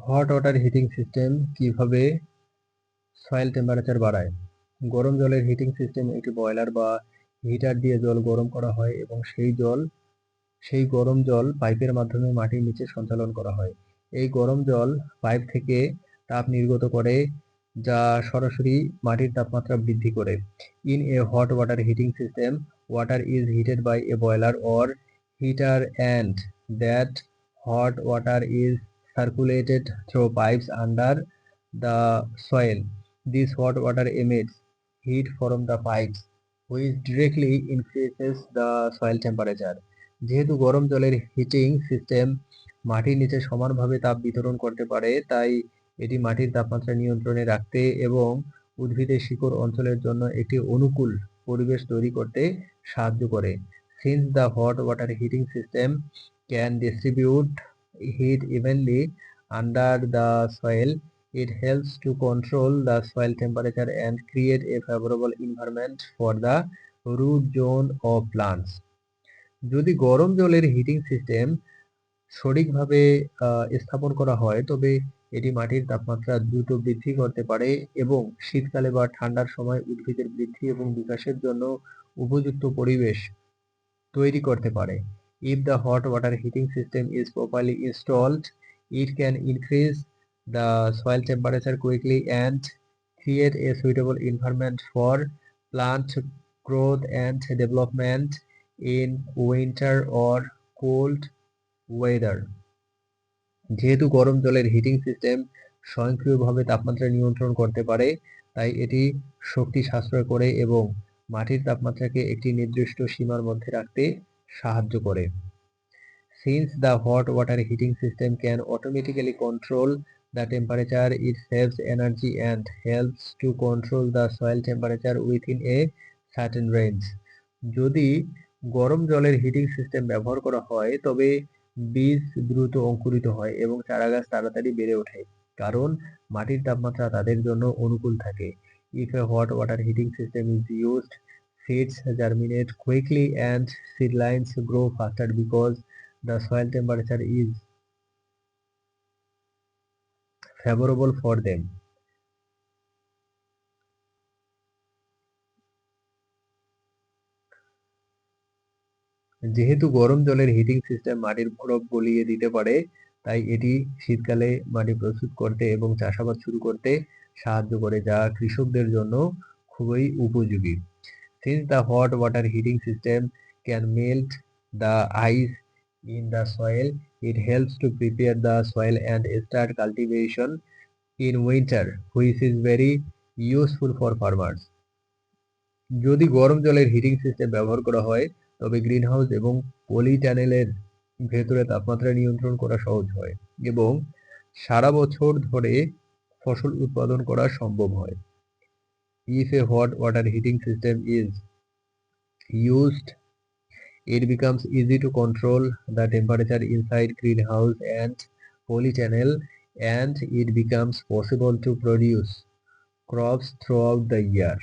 Hot water heating system কিভাবে soil temperature বাড়ায়? গরম জলের হিটিং সিস্টেম একটি বয়লার বা হিটার দিয়ে জল গরম করা হয় এবং সেই গরম জল পাইপের মাধ্যমে মাটির নিচে সঞ্চালন করা হয়। এই গরম জল পাইপ থেকে তাপ নির্গত করে, যা সরাসরি মাটির তাপমাত্রা বৃদ্ধি করে। In a hot water heating system, water is heated by a boiler or heater and that hot water is circulated through pipes under the soil. This hot water emits heat from the pipes, which directly increases the soil temperature. যেহেতু গরম জলের heating system মাটির নিচে সমানভাবে তাপ বিতরণ করতে পারে, তাই এটি মাটির তাপমাত্রা নিয়ন্ত্রণে রাখতে এবং উদ্ভিদের শিকড় অঞ্চলের জন্য একটি অনুকূল পরিবেশ তৈরি করতে সাহায্য করে। Since the hot water heating system can distribute heat evenly under the soil, it helps to control the soil temperature and create a favorable environment for the root zone of plants. যদি গরম জলের heating system সঠিকভাবে স্থাপন করা হয়, তবে এটি মাটির তাপমাত্রা দ্রুত বৃদ্ধি করতে পারে এবং শীতকালে বা ঠান্ডার সময় উদ্ভিদের বৃদ্ধি এবং বিকাশের জন্য উপযুক্ত পরিবেশ তৈরি করতে পারে। If the hot water heating system is properly installed, it can increase the soil temperature quickly and create a suitable environment for plant growth and development in winter or cold weather. যেহেতু গরম জলের heating system স্বয়ংক্রিয়ভাবে তাপমাত্রা নিয়ন্ত্রণ করতে পারে, তাই এটি শক্তি সাশ্রয় করে এবং মাটির তাপমাত্রাকে একটি নির্দিষ্ট সীমার মধ্যে রাখতে সাহায্য করে। Since the hot water heating system can automatically control the temperature, it saves energy and helps to control the soil temperature within a certain range. যদি গরম জলের হিটিং সিস্টেম ব্যবহার করা হয়, তবে বীজ দ্রুত অঙ্কুরিত হয় এবং চারাগাছ তাড়াতাড়ি বেড়ে ওঠে, কারণ মাটির তাপমাত্রা তাদের জন্য অনুকূল থাকে। If a hot water heating system is used, seeds germinate quickly and seedlines grow faster because the soil temperature is favorable for them. যেহেতু গরম জলের হিটিং সিস্টেম মাটির বরফ গলিয়ে দিতে পারে, তাই এটি শীতকালে মাটি প্রস্তুত করতে এবং চাষাবাদ শুরু করতে সাহায্য করে, যা কৃষকদের জন্য খুবই উপযোগী। Since the hot water heating system can melt the ice in the soil, it helps to prepare the soil and start cultivation in winter, which is very useful for farmers. যদি গরম জলের হিটিং সিস্টেম ব্যবহার করা হয়, তবে greenhouse এবং পলি ট্যানেলের ভেতরে তাপমাত্রা নিয়ন্ত্রণ করা সহজ হয় এবং সারা বছর ধরে ফসল উৎপাদন করা সম্ভব হয়। If a hot water heating system is used, it becomes easy to control the temperature inside greenhouse and polytunnel, and it becomes possible to produce crops throughout the year.